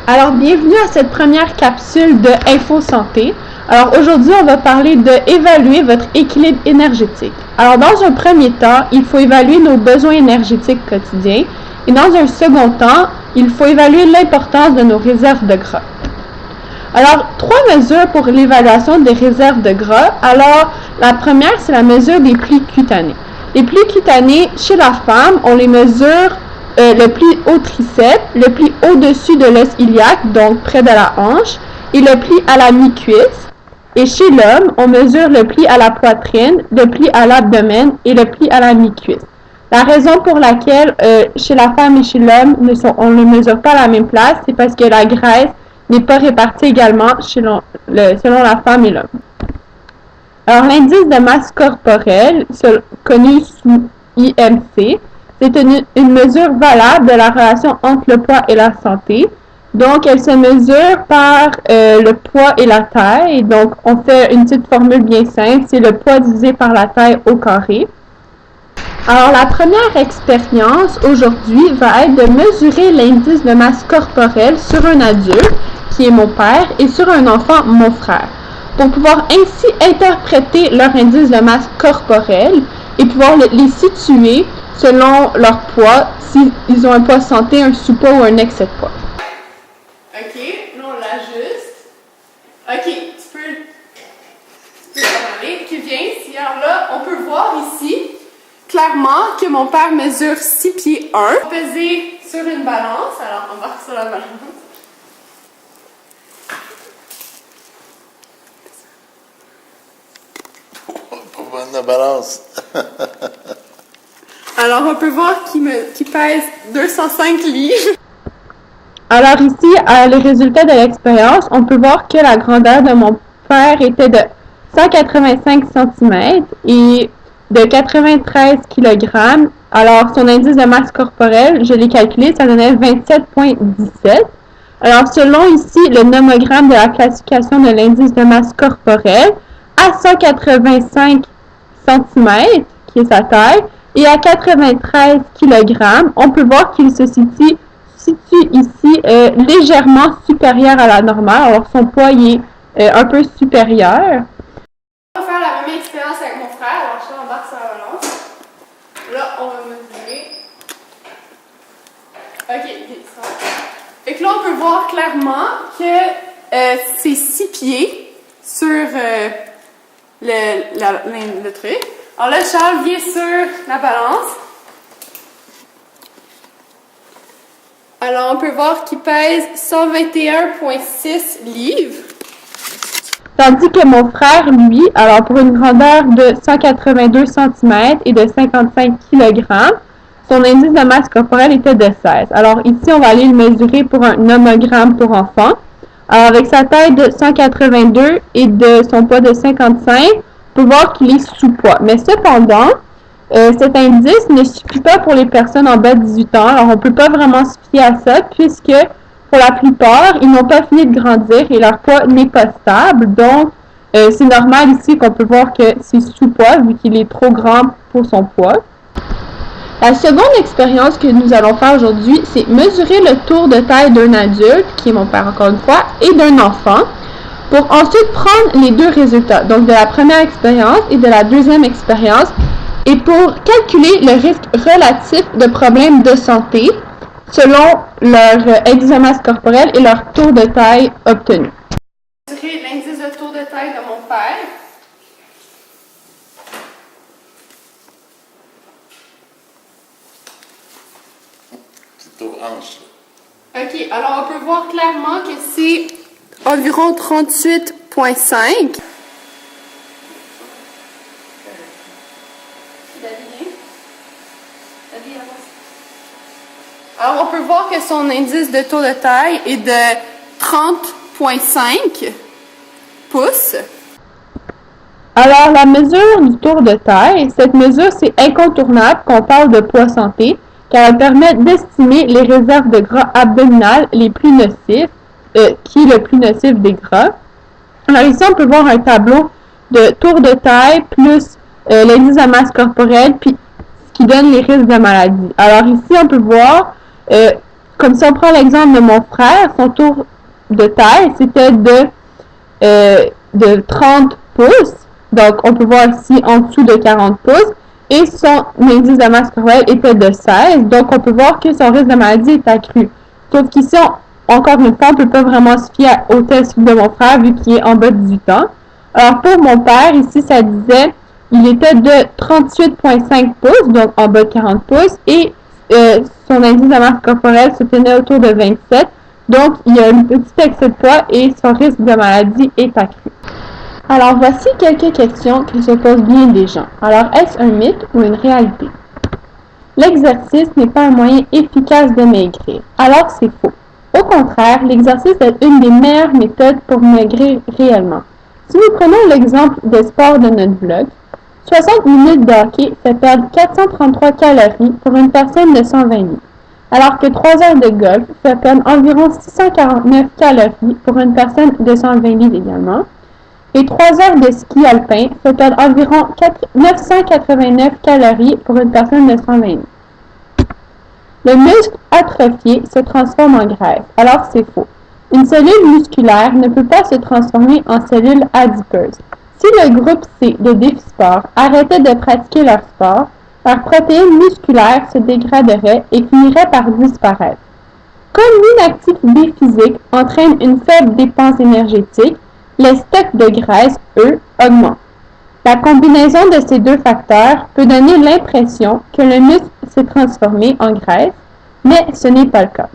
Alors, bienvenue à cette première capsule de Info Santé. Alors, aujourd'hui, on va parler d'évaluer votre équilibre énergétique. Alors, dans un premier temps, il faut évaluer nos besoins énergétiques quotidiens. Et dans un second temps, il faut évaluer l'importance de nos réserves de gras. Alors, 3 mesures pour l'évaluation des réserves de gras. Alors, la première, c'est la mesure des plis cutanés. Les plis cutanés, chez la femme, on les mesure le pli au triceps, le pli au-dessus de l'os iliaque, donc près de la hanche, et le pli à la mi-cuisse. Et chez l'homme, on mesure le pli à la poitrine, le pli à l'abdomen et le pli à la mi-cuisse. La raison pour laquelle chez la femme et chez l'homme, on ne mesure pas à la même place, c'est parce que la graisse n'est pas répartie également selon la femme et l'homme. Alors, l'indice de masse corporelle, connu sous IMC, c'est une mesure valable de la relation entre le poids et la santé. Donc, elle se mesure par le poids et la taille. Donc, on fait une petite formule bien simple, c'est le poids divisé par la taille au carré. Alors, la première expérience aujourd'hui va être de mesurer l'indice de masse corporelle sur un adulte, qui est mon père, et sur un enfant, mon frère, pour pouvoir ainsi interpréter leur indice de masse corporelle et pouvoir les situer selon leur poids, s'ils ont un poids santé, un sous-poids ou un excès de poids. Ok, là on l'ajuste. Ok, tu peux t'en aller. Tu viens ici. Alors là, on peut voir ici clairement que mon père mesure 6 pieds 1. On va peser sur une balance. Alors, on va sur la balance. Pas bonne la balance. Alors, on peut voir qu'il pèse 205 livres. Alors ici, les résultats de l'expérience, on peut voir que la grandeur de mon père était de 185 cm et de 93 kg. Alors, son indice de masse corporelle, je l'ai calculé, ça donnait 27,17. Alors, selon ici le nomogramme de la classification de l'indice de masse corporelle, à 185 cm, qui est sa taille, et à 93 kg, on peut voir qu'il se situe ici légèrement supérieur à la normale. Alors, son poids est un peu supérieur. On va faire la même expérience avec mon frère. Alors, je embarque sur la balance. Là, on va mesurer. Ok, ça. Et que là, on peut voir clairement que c'est 6 pieds sur le truc. Alors là, Charles vient sur la balance. Alors, on peut voir qu'il pèse 121,6 livres. Tandis que mon frère, lui, alors pour une grandeur de 182 cm et de 55 kg, son indice de masse corporelle était de 16. Alors ici, on va aller le mesurer pour un nomogramme pour enfants. Alors avec sa taille de 182 et de son poids de 55, on peut voir qu'il est sous-poids. Mais cependant, cet indice ne suffit pas pour les personnes en bas de 18 ans. Alors, on ne peut pas vraiment se fier à ça puisque, pour la plupart, ils n'ont pas fini de grandir et leur poids n'est pas stable. Donc, c'est normal ici qu'on peut voir que c'est sous-poids vu qu'il est trop grand pour son poids. La seconde expérience que nous allons faire aujourd'hui, c'est mesurer le tour de taille d'un adulte, qui est mon père encore une fois, et d'un enfant, pour ensuite prendre les deux résultats, donc de la première expérience et de la deuxième expérience, et pour calculer le risque relatif de problèmes de santé selon leur indice de masse corporelle et leur tour de taille obtenu. Mesurer l'indice de tour de taille de mon père. C'est aux hanches. Ok, alors on peut voir clairement que c'est environ 38,5. Alors, on peut voir que son indice de tour de taille est de 30,5 pouces. Alors, la mesure du tour de taille, cette mesure, c'est incontournable quand on parle de poids santé, car elle permet d'estimer les réserves de gras abdominales les plus nocifs, qui est le plus nocif des gras. Alors ici, on peut voir un tableau de tour de taille plus l'indice de masse corporelle, puis ce qui donne les risques de maladie. Alors ici, on peut voir comme si on prend l'exemple de mon frère, son tour de taille, c'était de 30 pouces. Donc, on peut voir ici en dessous de 40 pouces. Et son indice de masse corporelle était de 16. Donc, on peut voir que son risque de maladie est accru. Sauf qu'ici, encore une fois, on ne peut pas vraiment se fier au test de mon frère vu qu'il est en bas de 18 ans. Alors, pour mon père, ici, ça disait, il était de 38,5 pouces, donc en bas de 40 pouces. Et son indice de masse corporelle se tenait autour de 27. Donc, il y a un petit excès de poids et son risque de maladie est accru. Alors, voici quelques questions que se posent bien des gens. Alors, est-ce un mythe ou une réalité? L'exercice n'est pas un moyen efficace de maigrir. Alors, c'est faux. Au contraire, l'exercice est une des meilleures méthodes pour maigrir réellement. Si nous prenons l'exemple des sports de notre vlog, 60 minutes de hockey fait perdre 433 calories pour une personne de 120 livres, alors que 3 heures de golf fait perdre environ 649 calories pour une personne de 120 livres également, et 3 heures de ski alpin fait perdre environ 989 calories pour une personne de 120 livres. Le muscle atrophié se transforme en graisse, alors c'est faux. Une cellule musculaire ne peut pas se transformer en cellule adipeuse. Si le groupe C de DéfiSport arrêtait de pratiquer leur sport, leurs protéines musculaires se dégraderaient et finiraient par disparaître. Comme l'inactivité physique entraîne une faible dépense énergétique, les stocks de graisse, eux, augmentent. La combinaison de ces deux facteurs peut donner l'impression que le muscle s'est transformé en graisse, mais ce n'est pas le cas.